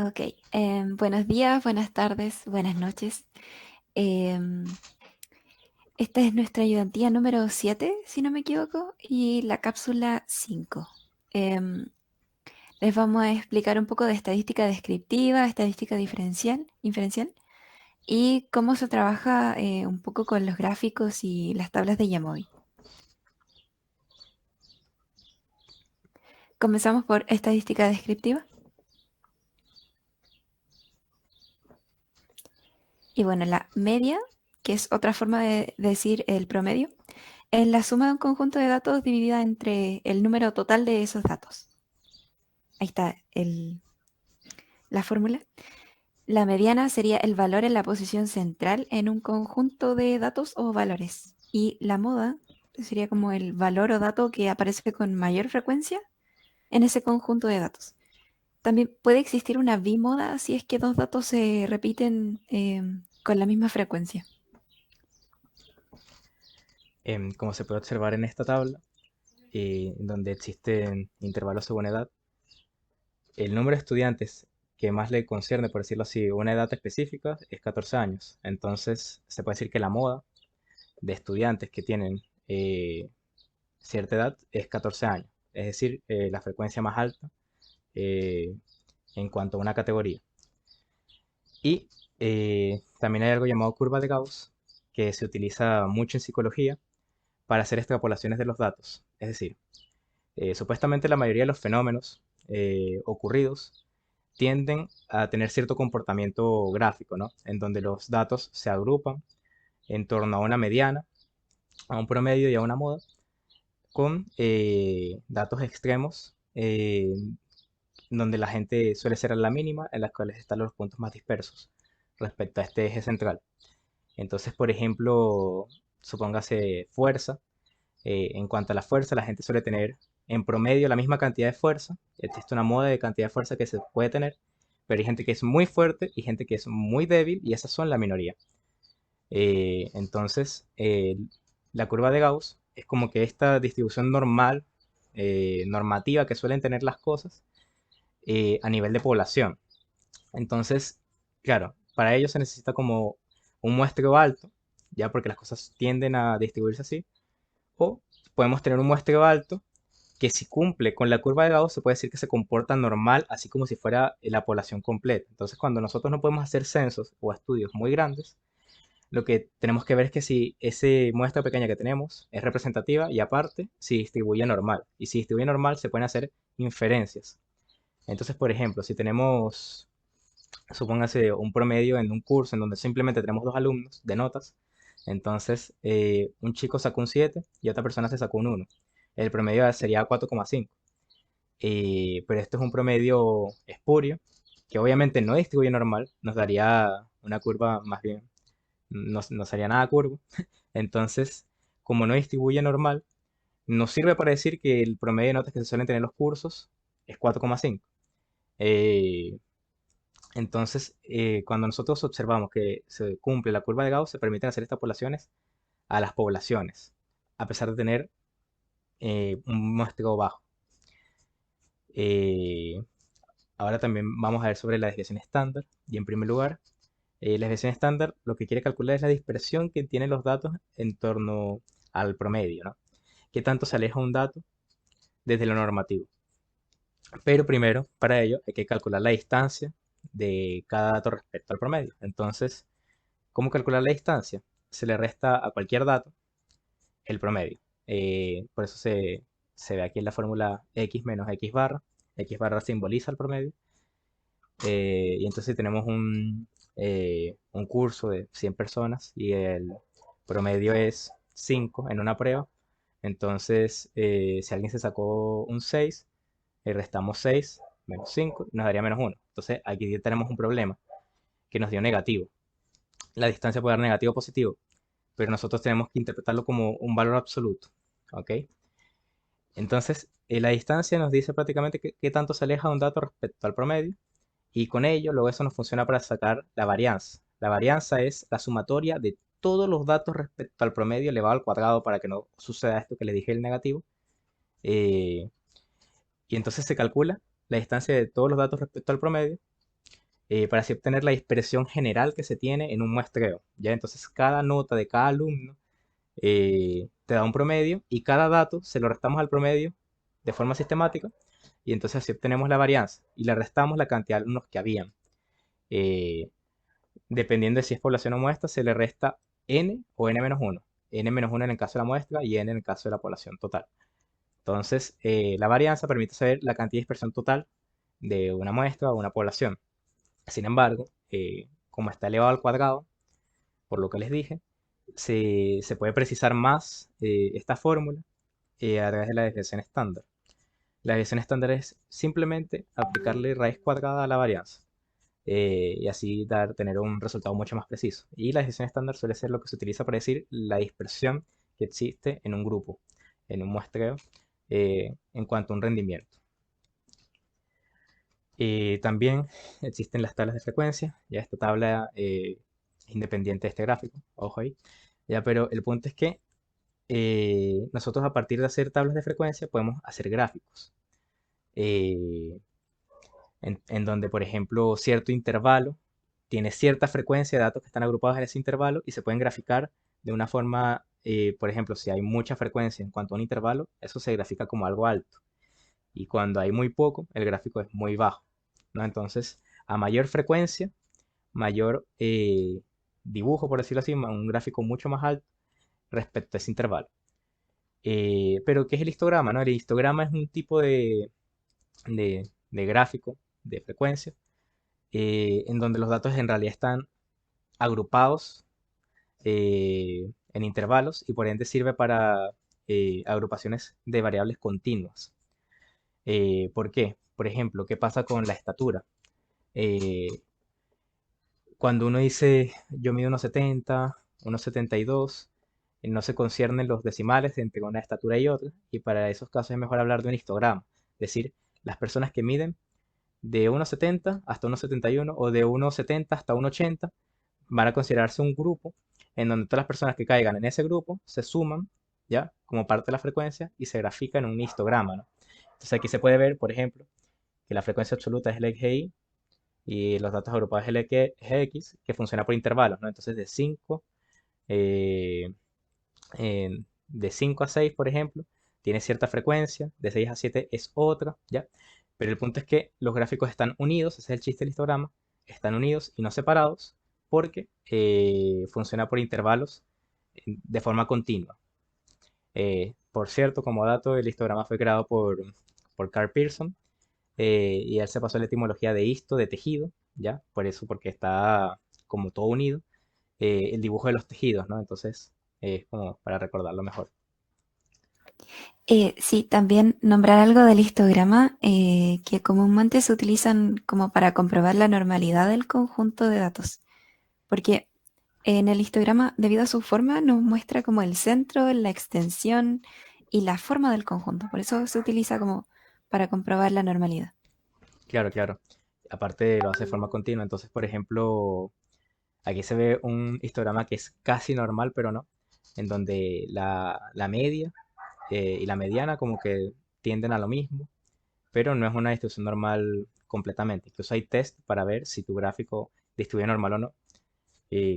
Ok, buenos días, buenas tardes, buenas noches. Em, Esta es nuestra ayudantía número 7, si no me equivoco, y la cápsula 5. Em, Les vamos a explicar un poco de estadística descriptiva, estadística inferencial y cómo se trabaja un poco con los gráficos y las tablas de Yamovi. Comenzamos por estadística descriptiva. Y bueno, la media, que es otra forma de decir el promedio, es la suma de un conjunto de datos dividida entre el número total de esos datos. Ahí está la fórmula. La mediana sería el valor en la posición central en un conjunto de datos o valores. Y la moda sería como el valor o dato que aparece con mayor frecuencia en ese conjunto de datos. También puede existir una bimoda si es que dos datos se repiten con la misma frecuencia. Como se puede observar en esta tabla, donde existen intervalos según edad, el número de estudiantes que más le concierne, por decirlo así, una edad específica es 14 años. Entonces, se puede decir que la moda de estudiantes que tienen cierta edad es 14 años, es decir, la frecuencia más alta eh, en cuanto a una categoría. Y también hay algo llamado curva de Gauss, que se utiliza mucho en psicología para hacer extrapolaciones de los datos. Es decir, supuestamente la mayoría de los fenómenos ocurridos tienden a tener cierto comportamiento gráfico, ¿no? En donde los datos se agrupan en torno a una mediana, a un promedio y a una moda, con datos extremos, donde la gente suele ser a la mínima, en las cuales están los puntos más dispersos respecto a este eje central. Entonces, por ejemplo, supóngase fuerza. En cuanto a la fuerza, la gente suele tener en promedio la misma cantidad de fuerza. Existe una moda de cantidad de fuerza que se puede tener, pero hay gente que es muy fuerte y gente que es muy débil y esas son la minoría. Entonces, la curva de Gauss es como que esta distribución normal, normativa que suelen tener las cosas a nivel de población. Entonces, claro, para ello se necesita como un muestreo alto, ya porque las cosas tienden a distribuirse así, o podemos tener un muestreo alto que si cumple con la curva de Gauss se puede decir que se comporta normal, así como si fuera la población completa. Entonces, cuando nosotros no podemos hacer censos o estudios muy grandes, lo que tenemos que ver es que si ese muestra pequeña que tenemos es representativa y aparte si distribuye normal. Y si distribuye normal se pueden hacer inferencias. Entonces, por ejemplo, si tenemos, supóngase, un promedio en un curso en donde simplemente tenemos dos alumnos de notas, entonces un chico sacó un 7 y otra persona se sacó un 1. El promedio sería 4,5. Pero esto es un promedio espurio, que obviamente no distribuye normal, nos daría una curva más bien, no sería nada curvo. Entonces, como no distribuye normal, nos sirve para decir que el promedio de notas que se suelen tener en los cursos es 4,5. Eh, entonces, cuando nosotros observamos que se cumple la curva de Gauss, se permiten hacer extrapolaciones a las poblaciones, a pesar de tener un muestreo bajo. Eh, Ahora también vamos a ver sobre la desviación estándar. Y en primer lugar, la desviación estándar lo que quiere calcular es la dispersión que tienen los datos en torno al promedio, ¿no? ¿Qué tanto se aleja un dato desde lo normativo? Pero primero, para ello, hay que calcular la distancia de cada dato respecto al promedio. Entonces, ¿cómo calcular la distancia? Se le resta a cualquier dato el promedio. Por eso se ve aquí en la fórmula x menos x barra. X barra simboliza el promedio. Y entonces tenemos un curso de 100 personas y el promedio es 5 en una prueba. Entonces, si alguien se sacó un 6, le restamos 6 menos 5 nos daría menos 1. Entonces, aquí ya tenemos un problema que nos dio negativo. La distancia puede dar negativo o positivo, pero nosotros tenemos que interpretarlo como un valor absoluto. ¿Ok? Entonces, la distancia nos dice prácticamente qué tanto se aleja un dato respecto al promedio. Y con ello, luego eso nos funciona para sacar la varianza. La varianza es la sumatoria de todos los datos respecto al promedio elevado al cuadrado para que no suceda esto que les dije el negativo. Eh, y entonces se calcula la distancia de todos los datos respecto al promedio para así obtener la dispersión general que se tiene en un muestreo. ¿Ya? Entonces cada nota de cada alumno te da un promedio y cada dato se lo restamos al promedio de forma sistemática y entonces así obtenemos la varianza y le restamos la cantidad de alumnos que habían. Eh, Dependiendo de si es población o muestra, se le resta n o n-1. N-1 en el caso de la muestra y n en el caso de la población total. Entonces, la varianza permite saber la cantidad de dispersión total de una muestra o una población. Sin embargo, como está elevado al cuadrado, por lo que les dije, se puede precisar más esta fórmula a través de la desviación estándar. La desviación estándar es simplemente aplicarle raíz cuadrada a la varianza y así tener un resultado mucho más preciso. Y la desviación estándar suele ser lo que se utiliza para decir la dispersión que existe en un grupo, en un muestreo, en cuanto a un rendimiento. También existen las tablas de frecuencia, ya esta tabla es independiente de este gráfico, ojo ahí, ya, pero el punto es que nosotros a partir de hacer tablas de frecuencia podemos hacer gráficos, eh, en donde, por ejemplo, cierto intervalo tiene cierta frecuencia de datos que están agrupados en ese intervalo y se pueden graficar de una forma, por ejemplo, si hay mucha frecuencia en cuanto a un intervalo, eso se grafica como algo alto. Y cuando hay muy poco, el gráfico es muy bajo, ¿no? Entonces, a mayor frecuencia, mayor dibujo, por decirlo así, un gráfico mucho más alto respecto a ese intervalo. Pero, ¿qué es el histograma, no? El histograma es un tipo de gráfico de frecuencia en donde los datos en realidad están agrupados en intervalos y por ende sirve para agrupaciones de variables continuas. ¿Por qué? Por ejemplo, ¿qué pasa con la estatura? Eh, Cuando uno dice yo mido 1,70, 1,72, no se conciernen los decimales entre una estatura y otra, y para esos casos es mejor hablar de un histograma, es decir, las personas que miden de 1,70 hasta 1,71 o de 1,70 hasta 1,80 van a considerarse un grupo en donde todas las personas que caigan en ese grupo se suman, ¿ya? Como parte de la frecuencia y se grafica en un histograma, ¿no? Entonces aquí se puede ver, por ejemplo, que la frecuencia absoluta es el GI y los datos agrupados es el GX, que funciona por intervalos, ¿no? Entonces eh, de 5 a 6, por ejemplo, tiene cierta frecuencia, de 6 a 7 es otra, ¿ya? Pero el punto es que los gráficos están unidos, ese es el chiste del histograma, están unidos y no separados porque funciona por intervalos de forma continua. Por cierto, como dato, el histograma fue creado por Carl Pearson y él se pasó la etimología de histo, de tejido, ¿ya? Por eso, porque está como todo unido, el dibujo de los tejidos, ¿no? Entonces, es como para recordarlo mejor. Sí, también nombrar algo del histograma que comúnmente se utilizan como para comprobar la normalidad del conjunto de datos. Porque en el histograma, debido a su forma, nos muestra como el centro, la extensión y la forma del conjunto. Por eso se utiliza como para comprobar la normalidad. Claro, claro. Aparte lo hace de forma continua. Entonces, por ejemplo, aquí se ve un histograma que es casi normal, pero no, en donde la media y la mediana como que tienden a lo mismo, pero no es una distribución normal completamente. Incluso hay test para ver si tu gráfico distribuye normal o no,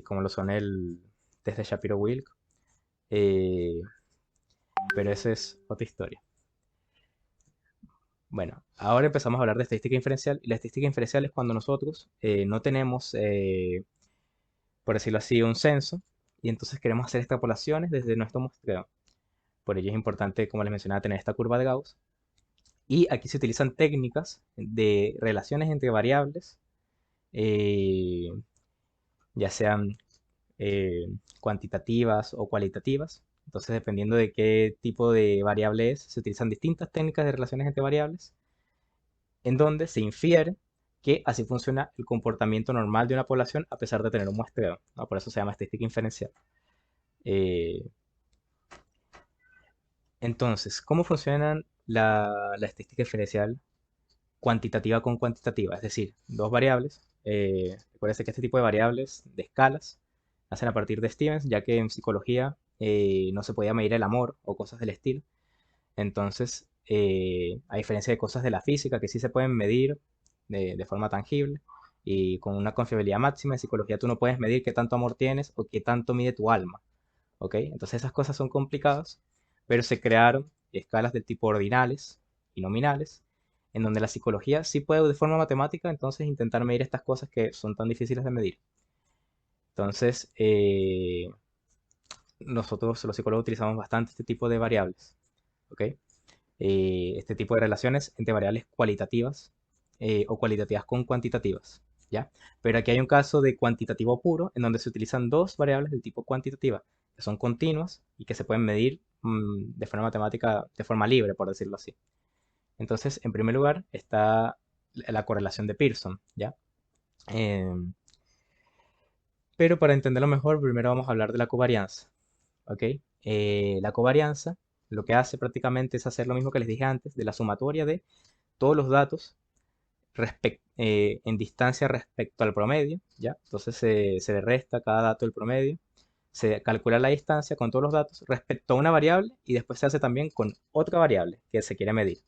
como lo son el test de Shapiro-Wilk, eh, pero esa es otra historia. Bueno, ahora empezamos a hablar de estadística inferencial. Y la estadística inferencial es cuando nosotros no tenemos, por decirlo así, un censo, y entonces queremos hacer extrapolaciones desde nuestro muestreo. Por ello es importante, como les mencionaba, tener esta curva de Gauss. Y aquí se utilizan técnicas de relaciones entre variables, eh, ya sean eh, cuantitativas o cualitativas. Entonces, dependiendo de qué tipo de variable es, se utilizan distintas técnicas de relaciones entre variables, en donde se infiere que así funciona el comportamiento normal de una población a pesar de tener un muestreo, ¿no? Por eso se llama estadística inferencial. Eh, entonces, ¿cómo funciona la estadística inferencial cuantitativa con cuantitativa? Es decir, dos variables. Recuerden que este tipo de variables de escalas nacen a partir de Stevens, ya que en psicología no se podía medir el amor o cosas del estilo. Entonces, a diferencia de cosas de la física que sí se pueden medir de forma tangible, y con una confiabilidad máxima. En psicología tú no puedes medir qué tanto amor tienes o qué tanto mide tu alma, ¿ok? Entonces esas cosas son complicadas, pero se crearon escalas del tipo ordinales y nominales, en donde la psicología sí puede de forma matemática entonces intentar medir estas cosas que son tan difíciles de medir. Entonces, nosotros los psicólogos utilizamos bastante este tipo de variables, ¿ok? Este tipo de relaciones entre variables cualitativas o cualitativas con cuantitativas, ¿ya? Pero aquí hay un caso de cuantitativo puro en donde se utilizan dos variables del tipo cuantitativa, que son continuas y que se pueden medir de forma matemática, de forma libre, por decirlo así. Entonces, en primer lugar está la correlación de Pearson, ¿ya? Em, pero para entenderlo mejor, primero vamos a hablar de la covarianza, ¿ok? La covarianza lo que hace prácticamente es hacer lo mismo que les dije antes, de la sumatoria de todos los datos en distancia respecto al promedio, ¿ya? Entonces se le resta cada dato del promedio, se calcula la distancia con todos los datos respecto a una variable y después se hace también con otra variable que se quiere medir.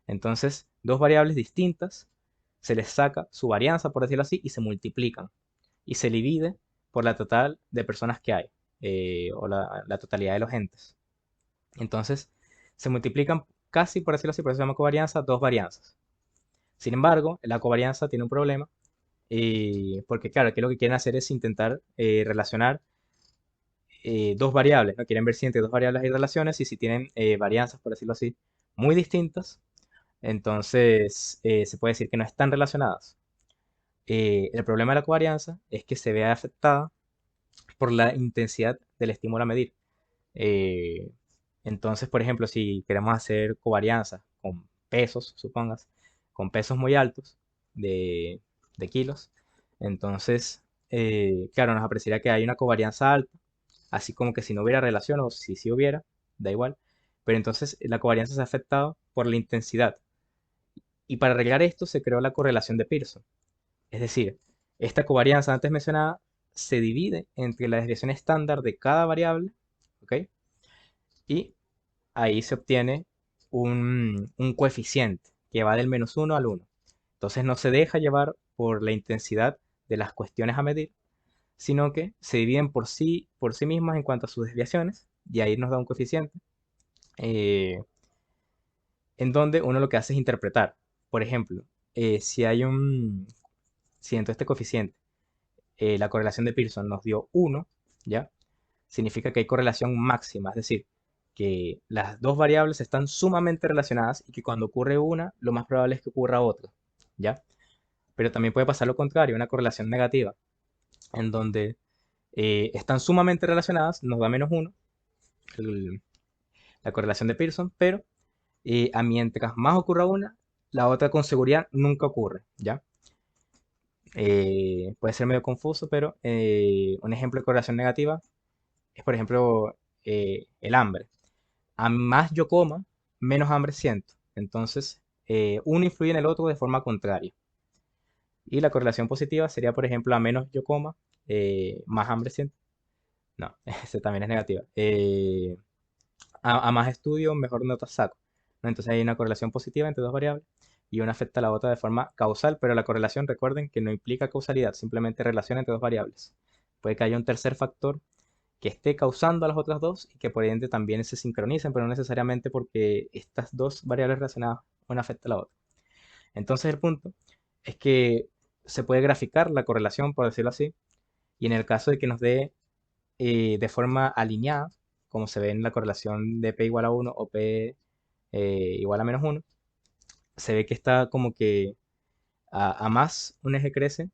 Entonces, dos variables distintas, se les saca su varianza, por decirlo así, y se multiplican y se divide por la total de personas que hay, o la totalidad de los entes. Entonces, se multiplican casi, por decirlo así, por eso se llama covarianza, dos varianzas. Sin embargo, la covarianza tiene un problema, porque claro, aquí lo que quieren hacer es intentar relacionar dos variables, ¿no? Quieren ver si entre dos variables hay relaciones y si tienen varianzas, por decirlo así, muy distintas, entonces se puede decir que no están relacionadas. El problema de la covarianza es que se ve afectada por la intensidad del estímulo a medir. Eh, entonces, por ejemplo, si queremos hacer covarianza con pesos, supongas, con pesos muy altos de, de kilos, entonces, claro, nos aparecería que hay una covarianza alta, así como que si no hubiera relación o si sí hubiera, da igual, pero entonces la covarianza se ha afectado por la intensidad. Y para arreglar esto se creó la correlación de Pearson. Es decir, esta covarianza antes mencionada se divide entre la desviación estándar de cada variable, ¿ok? Y ahí se obtiene un coeficiente que va del -1 al 1. Entonces no se deja llevar por la intensidad de las cuestiones a medir, sino que se dividen por sí mismas en cuanto a sus desviaciones, y ahí nos da un coeficiente, eh, en donde uno lo que hace es interpretar. Por ejemplo, si hay si dentro de este coeficiente la correlación de Pearson nos dio 1, ¿ya? Significa que hay correlación máxima, es decir, que las dos variables están sumamente relacionadas y que cuando ocurre una, lo más probable es que ocurra otra, ¿ya? Pero también puede pasar lo contrario, una correlación negativa, en donde están sumamente relacionadas, nos da -1, el- la correlación de Pearson, pero a mientras más ocurra una, la otra con seguridad nunca ocurre, ¿ya? Puede ser medio confuso, pero un ejemplo de correlación negativa es, por ejemplo, el hambre. A más yo coma, menos hambre siento. Entonces, uno influye en el otro de forma contraria. Y la correlación positiva sería, por ejemplo, a menos yo coma, más hambre siento. No, ese también es negativa. A más estudio, mejor nota saco, ¿no? Entonces hay una correlación positiva entre dos variables y una afecta a la otra de forma causal, pero la correlación, recuerden que no implica causalidad, simplemente relación entre dos variables. Puede que haya un tercer factor que esté causando a las otras dos y que por ende también se sincronicen, pero no necesariamente porque estas dos variables relacionadas una afecta a la otra. Entonces el punto es que se puede graficar la correlación, por decirlo así, y en el caso de que nos dé de forma alineada, como se ve en la correlación de P igual a 1 o P igual a -1, se ve que está como que a más un eje crece,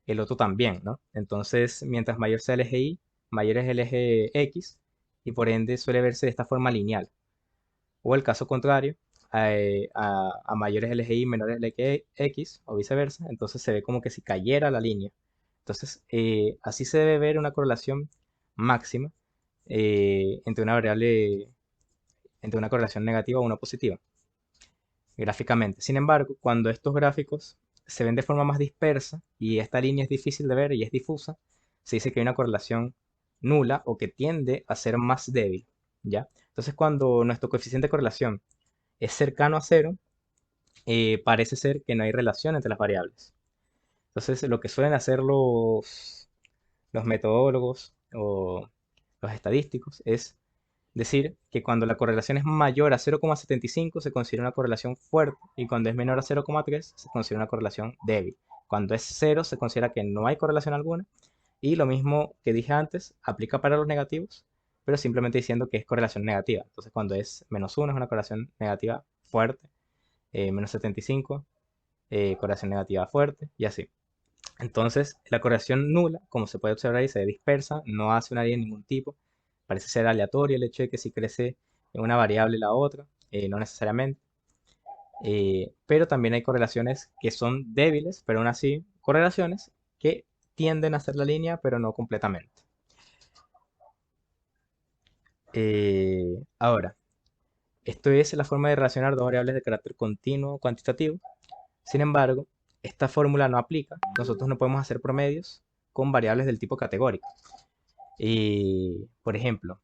el otro también, ¿no? Entonces, mientras mayor sea el eje Y, mayor es el eje X, y por ende suele verse de esta forma lineal. O el caso contrario, a mayor es el eje Y, menor es el eje X, o viceversa, entonces se ve como que si cayera la línea. Entonces, así se debe ver una correlación máxima entre una variable, entre una correlación negativa o una positiva, gráficamente. Sin embargo, cuando estos gráficos se ven de forma más dispersa y esta línea es difícil de ver y es difusa, se dice que hay una correlación nula o que tiende a ser más débil, ¿ya? Entonces, cuando nuestro coeficiente de correlación es cercano a cero, parece ser que no hay relación entre las variables. Entonces, lo que suelen hacer los metodólogos o los estadísticos es decir que cuando la correlación es mayor a 0,75 se considera una correlación fuerte y cuando es menor a 0,3 se considera una correlación débil. Cuando es cero se considera que no hay correlación alguna y lo mismo que dije antes aplica para los negativos, pero simplemente diciendo que es correlación negativa. Entonces cuando es -1 es una correlación negativa fuerte, -75 correlación negativa fuerte y así. Entonces, la correlación nula, como se puede observar ahí, se dispersa, no hace una línea de ningún tipo. Parece ser aleatorio el hecho de que si crece en una variable la otra, no necesariamente. Pero también hay correlaciones que son débiles, pero aún así correlaciones que tienden a hacer la línea, pero no completamente. Ahora, esto es la forma de relacionar dos variables de carácter continuo cuantitativo. Sin embargo, esta fórmula no aplica. Nosotros no podemos hacer promedios con variables del tipo categórico. Por ejemplo,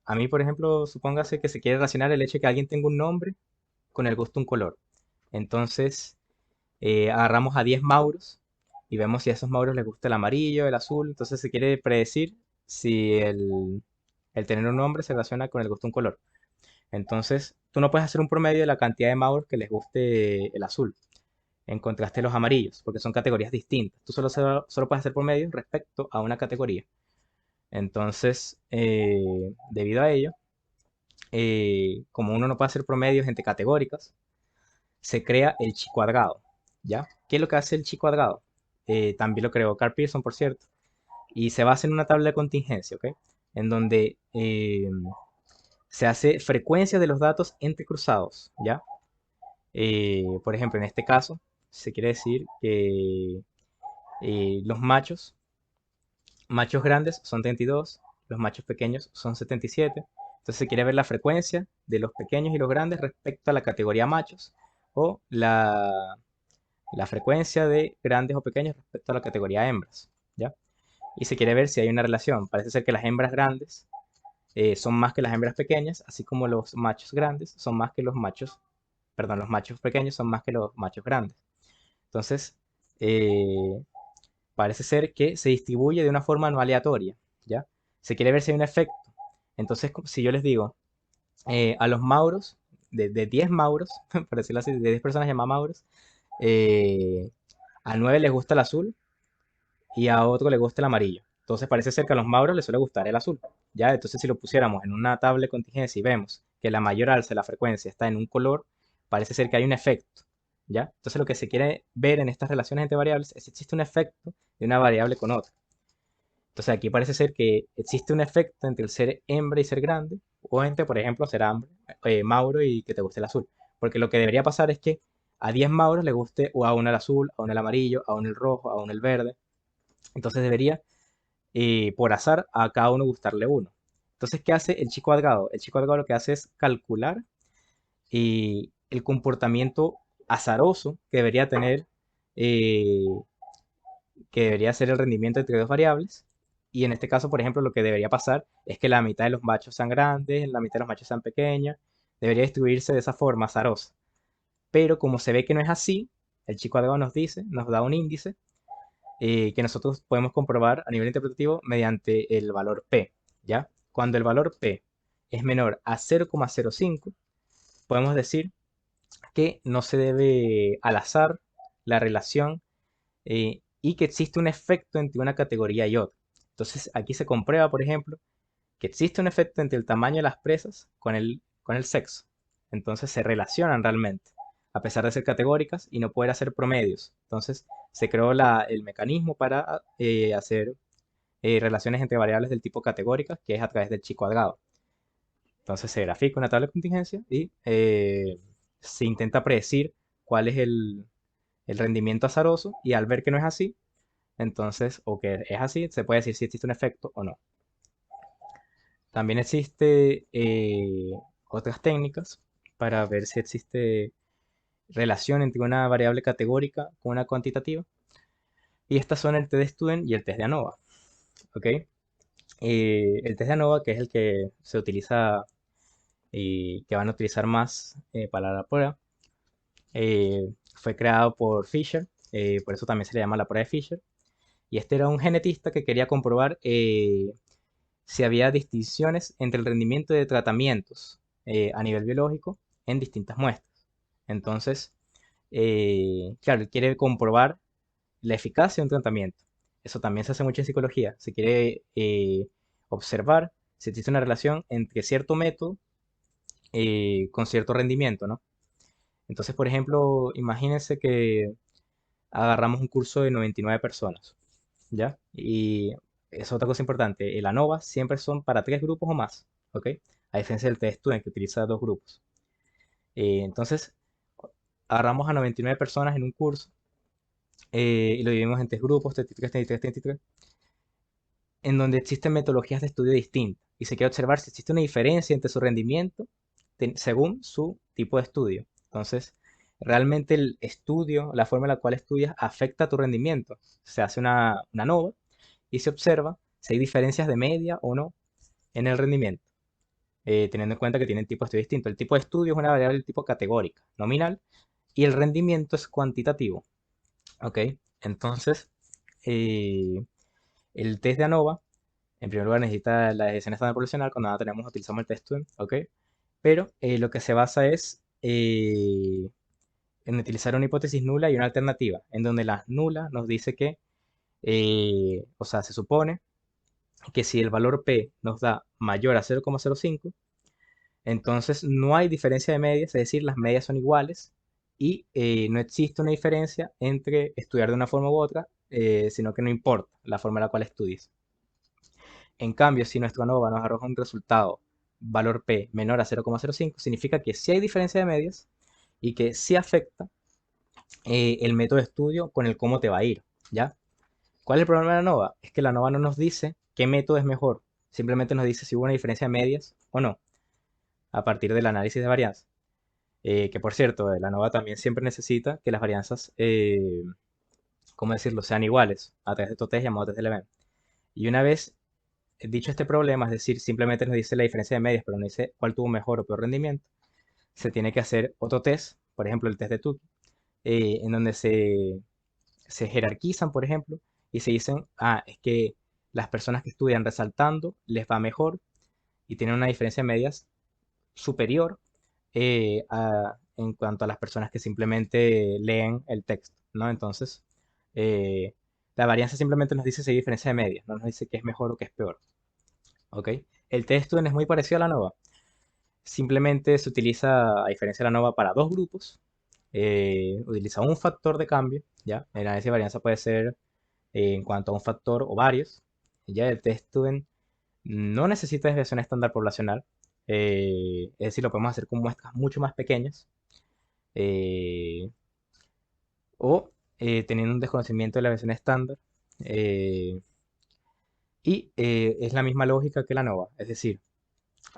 a mí, por ejemplo, supóngase que se quiere relacionar el hecho de que alguien tenga un nombre con el gusto de un color. Entonces, agarramos a 10 mauros y vemos si a esos mauros les gusta el amarillo, el azul. Entonces, se quiere predecir si el tener un nombre se relaciona con el gusto de un color. Entonces, tú no puedes hacer un promedio de la cantidad de mauros que les guste el azul, en contraste a los amarillos, porque son categorías distintas. Tú solo puedes hacer promedio respecto a una categoría. Entonces, debido a ello, como uno no puede hacer promedios entre categóricas, se crea el chi cuadrado, ¿ya? ¿Qué es lo que hace el chi cuadrado? También lo creó Carl Pearson, por cierto, y se basa en una tabla de contingencia, ¿ok? En donde se hace frecuencia de los datos entrecruzados, ¿ya? Por ejemplo, en este caso, se quiere decir que los machos grandes son 32, los machos pequeños son 77. Entonces se quiere ver la frecuencia de los pequeños y los grandes respecto a la categoría machos o la frecuencia de grandes o pequeños respecto a la categoría hembras, ¿ya? Y se quiere ver si hay una relación. Parece ser que las hembras grandes son más que las hembras pequeñas, así como los machos grandes son más que los machos, perdón, los machos pequeños son más que los machos grandes. Entonces, eh, parece ser que se distribuye de una forma no aleatoria, ¿ya? Se quiere ver si hay un efecto. Entonces, si yo les digo a los mauros, de 10 mauros, por decirlo así, de 10 personas llamadas mauros, eh, a 9 les gusta el azul y a otro les gusta el amarillo. Entonces parece ser que a los mauros les suele gustar el azul, ¿ya? Entonces si lo pusiéramos en una tabla de contingencia y vemos que la mayor alza de la frecuencia está en un color, parece ser que hay un efecto, ¿ya? Entonces lo que se quiere ver en estas relaciones entre variables es si existe un efecto de una variable con otra. Entonces aquí parece ser que existe un efecto entre el ser hembra y ser grande, o entre, por ejemplo, ser mauro y que te guste el azul. Porque lo que debería pasar es que a 10 mauros le guste o a uno el azul, a uno el amarillo, a uno el rojo, a uno el verde. Entonces debería, por azar, a cada uno gustarle uno. Entonces, ¿qué hace el chi cuadrado? El chi cuadrado lo que hace es calcular el comportamiento azaroso que debería tener eh, que debería ser el rendimiento entre dos variables. Y en este caso, por ejemplo, lo que debería pasar es que la mitad de los machos sean grandes, la mitad de los machos sean pequeños. Debería distribuirse de esa forma azarosa. Pero como se ve que no es así, el chico cuadrado nos dice, nos da un índice que nosotros podemos comprobar a nivel interpretativo mediante el valor P, ¿ya? Cuando el valor P es menor a 0,05, podemos decir que no se debe al azar la relación y que existe un efecto entre una categoría y otra. Entonces aquí se comprueba, por ejemplo, que existe un efecto entre el tamaño de las presas con el sexo. Entonces se relacionan realmente, a pesar de ser categóricas y no poder hacer promedios. Entonces se creó el mecanismo para hacer relaciones entre variables del tipo categóricas, que es a través del chi cuadrado. Entonces se grafica una tabla de contingencia y se intenta predecir cuál es el rendimiento azaroso y al ver que no es así, entonces, o que es así, se puede decir si existe un efecto o no. También existe otras técnicas para ver si existe relación entre una variable categórica con una cuantitativa. Y estas son el test de Student y el test de ANOVA. ¿Ok? El test de ANOVA, que es el que se utiliza y que van a utilizar más para la prueba, fue creado por Fisher por eso también se le llama la prueba de Fisher. Y este era un genetista que quería comprobar si había distinciones entre el rendimiento de tratamientos a nivel biológico en distintas muestras. Entonces, claro, él quiere comprobar la eficacia de un tratamiento. Eso también se hace mucho en psicología. Se quiere observar si existe una relación entre cierto método con cierto rendimiento, ¿no? Entonces, por ejemplo, imagínense que agarramos un curso de 99 personas, ¿ya? Y es otra cosa importante. El ANOVA siempre son para tres grupos o más, ¿ok? A diferencia del test student que utiliza dos grupos. Entonces, agarramos a 99 personas en un curso y lo dividimos en tres grupos, 33, 33, 33, en donde existen metodologías de estudio distintas y se quiere observar si existe una diferencia entre su rendimiento según su tipo de estudio. Entonces, realmente el estudio, la forma en la cual estudias, afecta tu rendimiento. Se hace una ANOVA y se observa si hay diferencias de media o no en el rendimiento, teniendo en cuenta que tienen tipo de estudio distinto. El tipo de estudio es una variable del tipo categórica, nominal, y el rendimiento es cuantitativo. ¿Ok? Entonces, eh, el test de ANOVA, en primer lugar, necesita la desviación estándar poblacional. Cuando nada tenemos, utilizamos el test student, ¿ok? Pero lo que se basa es en utilizar una hipótesis nula y una alternativa, en donde la nula nos dice que, o sea, se supone que si el valor P nos da mayor a 0,05, entonces no hay diferencia de medias, es decir, las medias son iguales y no existe una diferencia entre estudiar de una forma u otra, sino que no importa la forma en la cual estudies. En cambio, si nuestro ANOVA nos arroja un resultado, valor P menor a 0,05, significa que sí hay diferencia de medias y que sí afecta el método de estudio con el cómo te va a ir, ¿ya? ¿Cuál es el problema de la ANOVA? Es que la ANOVA no nos dice qué método es mejor, simplemente nos dice si hubo una diferencia de medias o no, a partir del análisis de varianza. Que por cierto, la ANOVA también siempre necesita que las varianzas, ¿cómo decirlo?, sean iguales a través de estos test llamados test de Leven. Y una vez dicho este problema, es decir, simplemente nos dice la diferencia de medias, pero no dice cuál tuvo mejor o peor rendimiento, se tiene que hacer otro test, por ejemplo el test de Tukey, en donde se jerarquizan, por ejemplo, y se dicen, ah, es que las personas que estudian resaltando les va mejor y tienen una diferencia de medias superior en cuanto a las personas que simplemente leen el texto, ¿no? Entonces, eh, la varianza simplemente nos dice si hay diferencia de medias, no nos dice qué es mejor o qué es peor, ¿ok? El test student es muy parecido a la ANOVA. Simplemente se utiliza, a diferencia de la ANOVA, para dos grupos. Utiliza un factor de cambio, ¿ya? El análisis de varianza puede ser en cuanto a un factor o varios. Ya el test student no necesita desviación estándar poblacional. Es decir, lo podemos hacer con muestras mucho más pequeñas. eh, o teniendo un desconocimiento de la desviación estándar. eh, y es la misma lógica que la ANOVA. Es decir,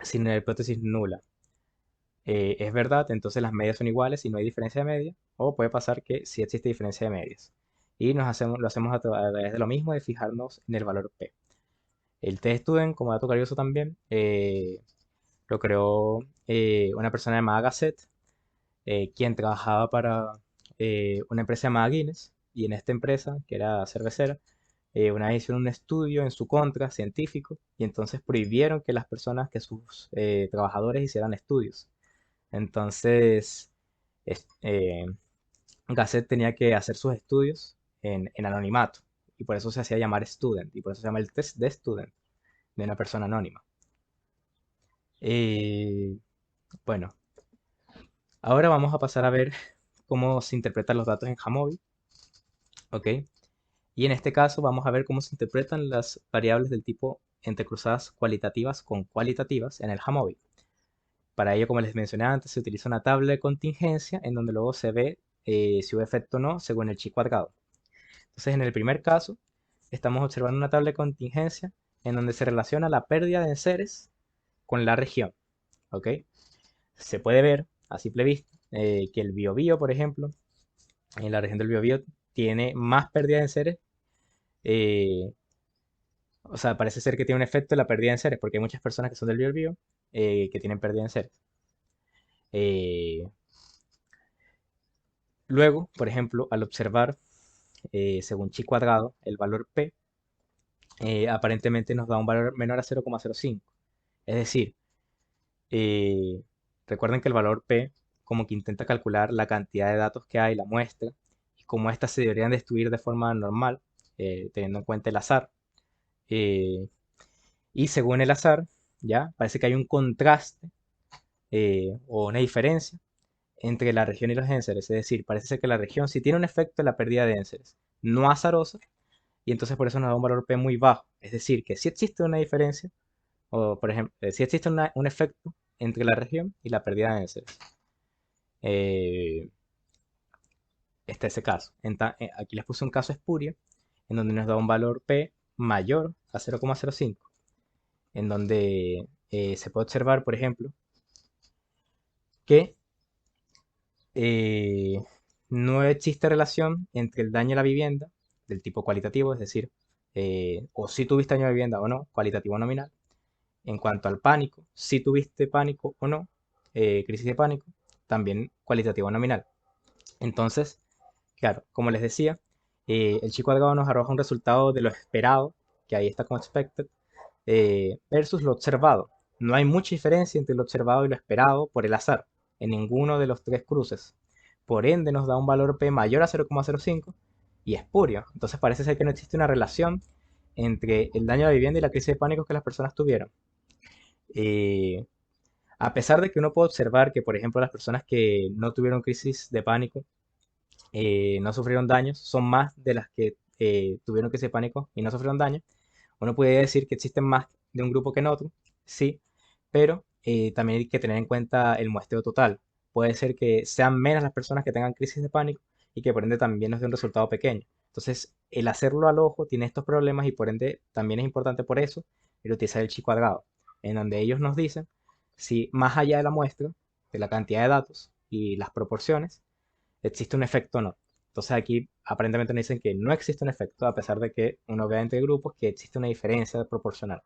si la hipótesis nula es verdad, entonces las medias son iguales y no hay diferencia de media. O puede pasar que sí existe diferencia de medias. Y lo hacemos a través de lo mismo, de fijarnos en el valor P. El test student, como dato curioso también, lo creó una persona llamada Gasset, quien trabajaba para una empresa llamada Guinness. Y en esta empresa, que era cervecera, una vez hicieron un estudio en su contra, científico, y entonces prohibieron que las personas, que sus trabajadores hicieran estudios. Entonces, es- eh, Gasset tenía que hacer sus estudios en anonimato, y por eso se hacía llamar student, y por eso se llama el test de student, de una persona anónima. Eh, bueno, ahora vamos a pasar a ver cómo se interpretan los datos en Jamovi, ¿ok? Y en este caso vamos a ver cómo se interpretan las variables del tipo entrecruzadas cualitativas con cualitativas en el Jamovi. Para ello, como les mencioné antes, se utiliza una tabla de contingencia en donde luego se ve si hubo efecto o no según el chi cuadrado. Entonces, en el primer caso, estamos observando una tabla de contingencia en donde se relaciona la pérdida de enseres con la región, ¿ok? Se puede ver a simple vista que el Biobío, por ejemplo, en la región del Biobío tiene más pérdida de enseres. eh, o sea, parece ser que tiene un efecto en la pérdida de enseres, porque hay muchas personas que son del Biobío que tienen pérdida de enseres. Eh, Luego, por ejemplo, al observar según chi cuadrado, el valor P, aparentemente nos da un valor menor a 0,05. Es decir, eh, recuerden que el valor P como que intenta calcular la cantidad de datos que hay, la muestra, y cómo éstas se deberían destruir de forma normal, teniendo en cuenta el azar. Eh, y según el azar, ya parece que hay un contraste o una diferencia entre la región y los enseres. Es decir, parece ser que la región sí tiene un efecto en la pérdida de enseres, no azarosa, y entonces por eso nos da un valor P muy bajo. Es decir, que sí existe una diferencia, o por ejemplo, sí existe un efecto entre la región y la pérdida de enseres. Eh, Está ese caso. Aquí les puse un caso espurio, en donde nos da un valor P mayor a 0,05, en donde se puede observar, por ejemplo, que eh, no existe relación entre el daño a la vivienda del tipo cualitativo, es decir, o si tuviste daño a la vivienda o no, cualitativo o nominal. En cuanto al pánico, si tuviste pánico o no, crisis de pánico, también cualitativo o nominal. Entonces, claro, como les decía, el chico Delgado nos arroja un resultado de lo esperado, que ahí está como expected, versus lo observado. No hay mucha diferencia entre lo observado y lo esperado por el azar en ninguno de los tres cruces. Por ende, nos da un valor P mayor a 0,05 y espurio. Entonces parece ser que no existe una relación entre el daño a la vivienda y la crisis de pánico que las personas tuvieron. Eh, a pesar de que uno puede observar que, por ejemplo, las personas que no tuvieron crisis de pánico no sufrieron daños, son más de las que tuvieron crisis de pánico y no sufrieron daño. Uno puede decir que existen más de un grupo que en otro, sí, pero también hay que tener en cuenta el muestreo total. Puede ser que sean menos las personas que tengan crisis de pánico y que por ende también nos dé un resultado pequeño. Entonces, el hacerlo al ojo tiene estos problemas y por ende también es importante por eso el utilizar el chi cuadrado, en donde ellos nos dicen si más allá de la muestra, de la cantidad de datos y las proporciones, existe un efecto o no. Entonces aquí aparentemente nos dicen que no existe un efecto, a pesar de que uno ve entre grupos que existe una diferencia proporcional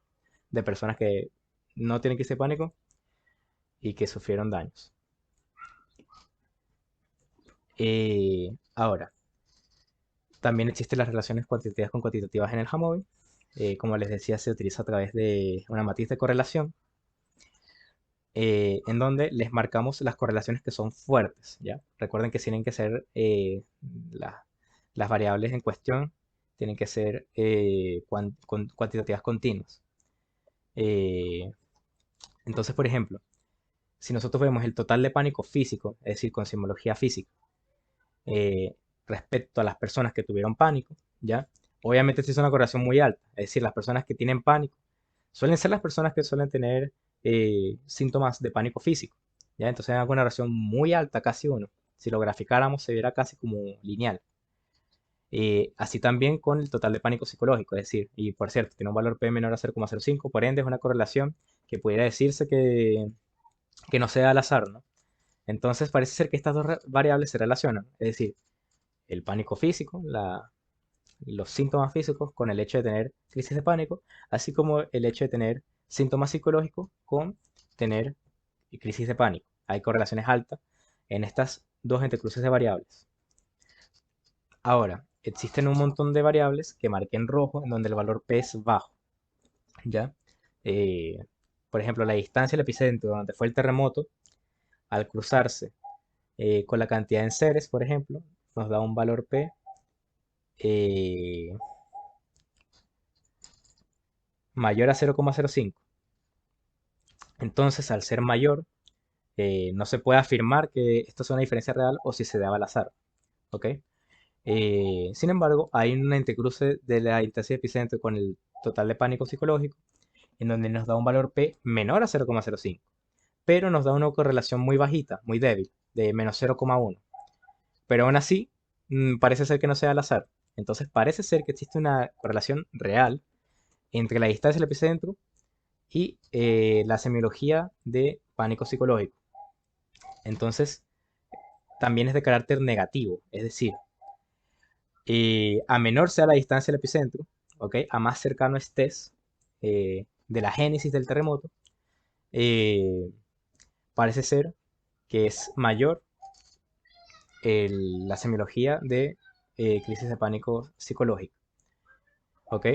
de personas que no tienen crisis de pánico y que sufrieron daños. Ahora, también existen las relaciones cuantitativas con cuantitativas en el Hamovi. Como les decía, se utiliza a través de una matriz de correlación, en donde les marcamos las correlaciones que son fuertes, ¿ya? Recuerden que tienen que ser la- las variables en cuestión, tienen que ser cuantitativas continuas. Eh, entonces, por ejemplo, si nosotros vemos el total de pánico físico, es decir, con simbología física, eh, respecto a las personas que tuvieron pánico, ¿ya? Obviamente esto es una correlación muy alta, es decir, las personas que tienen pánico suelen ser las personas que suelen tener síntomas de pánico físico, ¿ya? Entonces hay una relación muy alta, casi uno. Si lo graficáramos se viera casi como lineal. Así también con el total de pánico psicológico, es decir, y por cierto, tiene un valor P menor a 0,05, por ende es una correlación que pudiera decirse que no sea al azar, ¿no? Entonces parece ser que estas dos variables se relacionan, es decir, el pánico físico, los síntomas físicos con el hecho de tener crisis de pánico, así como el hecho de tener síntomas psicológicos con tener crisis de pánico. Hay correlaciones altas en estas dos entrecruces de variables. Ahora, existen un montón de variables que marqué en rojo en donde el valor P es bajo, ¿ya? Eh, por ejemplo, la distancia del epicentro donde fue el terremoto, al cruzarse con la cantidad de enseres, por ejemplo, nos da un valor P eh, mayor a 0,05. Entonces, al ser mayor, no se puede afirmar que esto es una diferencia real o si se daba al azar, ¿ok? Sin embargo, hay un entrecruce de la distancia de epicentro con el total de pánico psicológico, en donde nos da un valor P menor a 0,05, pero nos da una correlación muy bajita, muy débil, de menos 0,1. Pero aún así, parece ser que no sea al azar. Entonces parece ser que existe una correlación real entre la distancia del epicentro y la semiología de pánico psicológico. Entonces, también es de carácter negativo, es decir, a menor sea la distancia del epicentro, ¿ok? A más cercano estés de la génesis del terremoto, eh, parece ser que es mayor la semiología de crisis de pánico psicológica, ¿ok?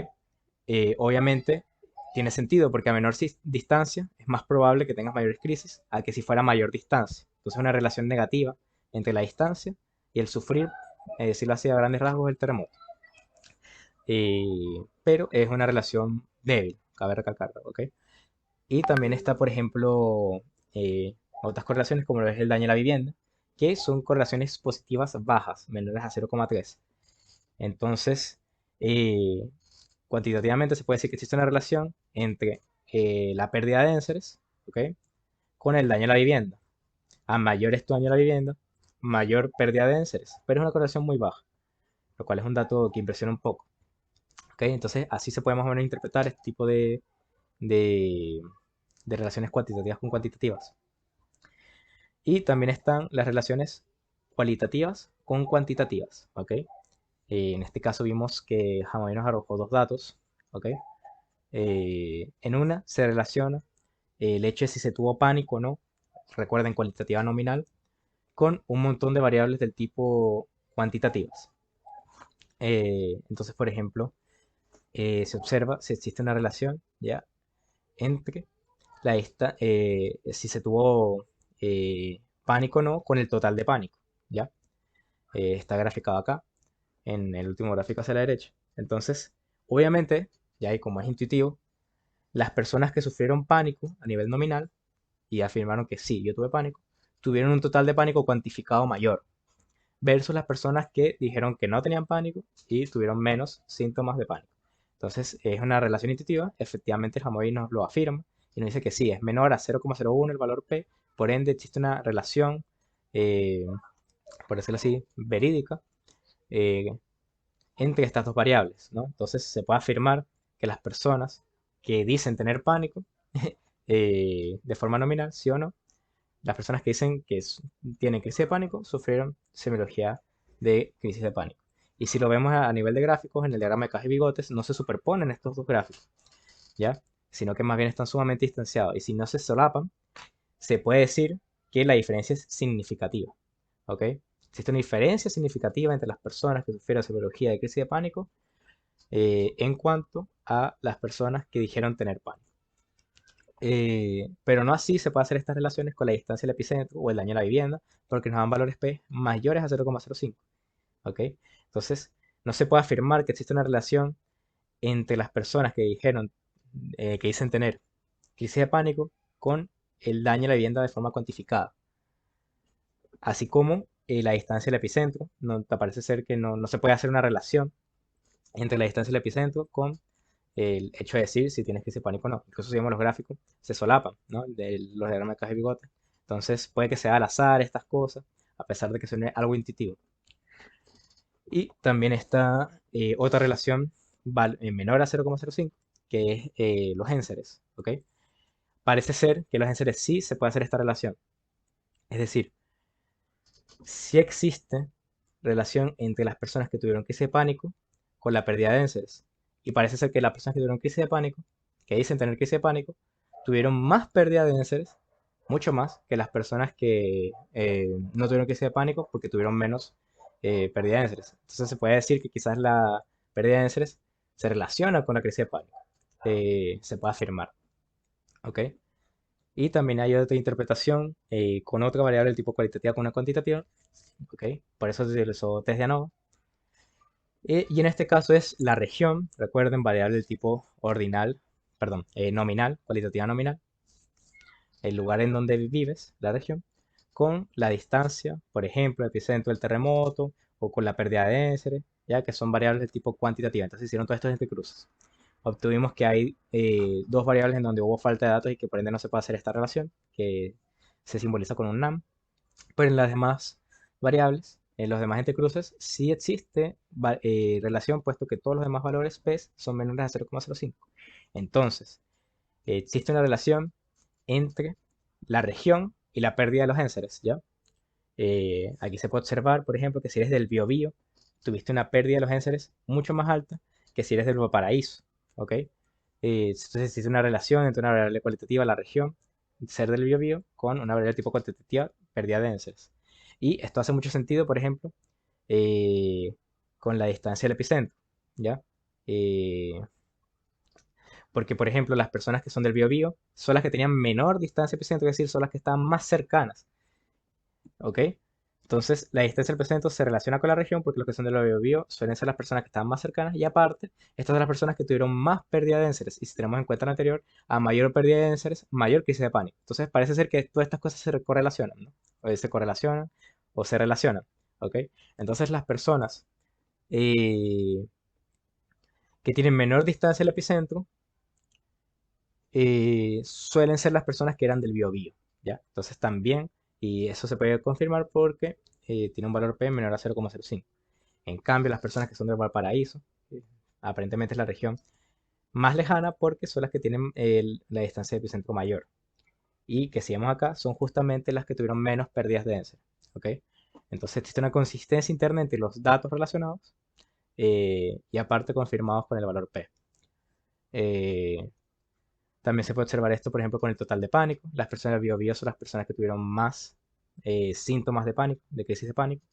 Obviamente tiene sentido porque a menor distancia es más probable que tengas mayores crisis a que si fuera mayor distancia. Entonces una relación negativa entre la distancia y el sufrir, decirlo así a grandes rasgos, el terremoto. Pero es una relación débil, cabe recalcarlo, ¿ok? Y también está, por ejemplo, eh, otras correlaciones como lo es el daño a la vivienda, que son correlaciones positivas bajas, menores a 0,3. Entonces, eh, cuantitativamente se puede decir que existe una relación entre la pérdida de enseres, ¿ok? Con el daño a la vivienda. A mayor es tu daño a la vivienda, mayor pérdida de enseres, pero es una correlación muy baja, lo cual es un dato que impresiona un poco, ¿ok? Entonces, así se puede más o menos interpretar este tipo de, de relaciones cuantitativas con cuantitativas. Y también están las relaciones cualitativas con cuantitativas, ¿ok? En este caso vimos que Hamay nos arrojó dos datos, ¿ok? En una se relaciona el hecho de si se tuvo pánico o no, recuerden cualitativa nominal, con un montón de variables del tipo cuantitativas. Entonces, por ejemplo, se observa si existe una relación ya entre si se tuvo pánico o no con el total de pánico, ¿ya? Está graficado acá, en el último gráfico hacia la derecha. Entonces, obviamente, ya ahí como es intuitivo, las personas que sufrieron pánico a nivel nominal y afirmaron que sí, yo tuve pánico, tuvieron un total de pánico cuantificado mayor, versus las personas que dijeron que no tenían pánico y tuvieron menos síntomas de pánico. Entonces, es una relación intuitiva, efectivamente el Hamoy nos lo afirma y nos dice que sí, es menor a 0,01 el valor P, por ende existe una relación, eh, por decirlo así, verídica, eh, entre estas dos variables, ¿no? Entonces se puede afirmar que las personas que dicen tener pánico, de forma nominal, sí o no, las personas que dicen que tienen crisis de pánico sufrieron semiología de crisis de pánico. Y si lo vemos a nivel de gráficos, en el diagrama de cajas y bigotes, no se superponen estos dos gráficos, ¿ya? Sino que más bien están sumamente distanciados. Y si no se solapan, se puede decir que la diferencia es significativa, ¿ok? Existe una diferencia significativa entre las personas que sufrieron semiología de crisis de pánico en cuanto a las personas que dijeron tener pánico. Pero no así se puede hacer estas relaciones con la distancia del epicentro o el daño a la vivienda, porque nos dan valores P mayores a 0,05. ¿Ok? Entonces, no se puede afirmar que existe una relación entre las personas que dijeron, que dicen tener crisis de pánico con el daño a la vivienda de forma cuantificada. Así como la distancia del epicentro, no, parece ser que no se puede hacer una relación entre la distancia del epicentro con el hecho de decir si tienes crisis de pánico o no. Incluso si vemos los gráficos, se solapan, ¿no? De los diagramas de caja y bigote. Entonces puede que sea al azar estas cosas, a pesar de que suene algo intuitivo. Y también está otra relación menor a 0,05, que es los énseres, ¿ok? Parece ser que los énseres sí se puede hacer esta relación. Es decir, sí existe relación entre las personas que tuvieron crisis de pánico con la pérdida de énseres. Y parece ser que las personas que tuvieron crisis de pánico, que dicen tener crisis de pánico, tuvieron más pérdida de énseres, mucho más que las personas que no tuvieron crisis de pánico porque tuvieron menos pérdida de énseres. Entonces se puede decir que quizás la pérdida de énseres se relaciona con la crisis de pánico. Se puede afirmar. ¿Ok? Y también hay otra interpretación con otra variable del tipo cualitativa con una cuantitativa. ¿Ok? Por eso se utilizó test de ANOVA. Y en este caso es la región, recuerden, variable del tipo ordinal, perdón, nominal, cualitativa nominal, el lugar en donde vives, la región, con la distancia, por ejemplo, el epicentro del terremoto o con la pérdida de énseres, ya que son variables del tipo cuantitativa. Entonces hicieron todos estos entrecruces. Obtuvimos que hay dos variables en donde hubo falta de datos y que por ende no se puede hacer esta relación, que se simboliza con un NAM. Pero en las demás variables, en los demás entrecruces, sí existe relación, puesto que todos los demás valores P son menores a 0,05. Entonces, existe una relación entre la región y la pérdida de los énseres, ¿ya? Aquí se puede observar, por ejemplo, que si eres del Biobío, tuviste una pérdida de los énseres mucho más alta que si eres del Valparaíso, ¿ok? Entonces existe una relación entre una variable cualitativa, la región, ser del Biobío, con una variable tipo cuantitativa, pérdida de énseres. Y esto hace mucho sentido, por ejemplo, eh, con la distancia del epicentro, ¿ya? Eh, Porque, por ejemplo, las personas que son del Biobío son las que tenían menor distancia del epicentro, es decir, son las que estaban más cercanas, ¿ok? Entonces, la distancia del epicentro se relaciona con la región porque los que son del Biobío suelen ser las personas que estaban más cercanas y aparte, estas son las personas que tuvieron más pérdida de dénseres. Y si tenemos en cuenta lo anterior, a mayor pérdida de dénseres, mayor crisis de pánico. Entonces, parece ser que todas estas cosas se correlacionan, ¿no? O se correlacionan o se relacionan, ¿ok? Entonces, las personas eh, que tienen menor distancia al epicentro suelen ser las personas que eran del Biobío, ¿ya? Entonces también, y eso se puede confirmar porque tiene un valor P menor a 0,05. En cambio, las personas que son del Valparaíso, eh, aparentemente es la región más lejana porque son las que tienen la distancia de epicentro mayor. Y que si vemos acá, son justamente las que tuvieron menos pérdidas de densidad, ¿ok? Entonces existe una consistencia interna entre los datos relacionados y aparte confirmados con el valor P. Eh, También se puede observar esto, por ejemplo, con el total de pánico. Las personas del Biobío son las personas que tuvieron más síntomas de pánico, de crisis de pánico.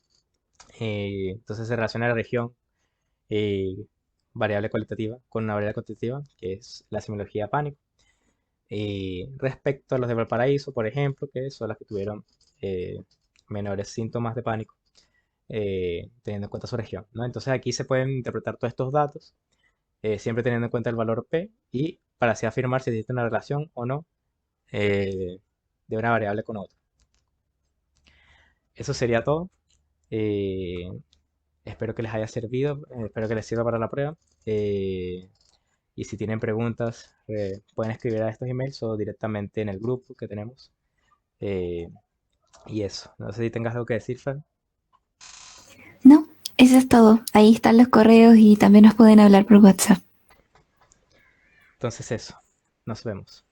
Entonces se relaciona la región eh, variable cualitativa con una variable cuantitativa, que es la semiología de pánico. Respecto a los de Valparaíso, por ejemplo, que son las que tuvieron eh, menores síntomas de pánico, teniendo en cuenta su región, ¿no? Entonces aquí se pueden interpretar todos estos datos, siempre teniendo en cuenta el valor P y para así afirmar si existe una relación o no eh, de una variable con otra. Eso sería todo. Eh, Espero que les haya servido, espero que les sirva para la prueba. Y si tienen preguntas, pueden escribir a estos emails o directamente en el grupo que tenemos. Eh, y eso, no sé si tengas algo que decir, Fran. No, eso es todo. Ahí están los correos y también nos pueden hablar por WhatsApp. Entonces eso, nos vemos.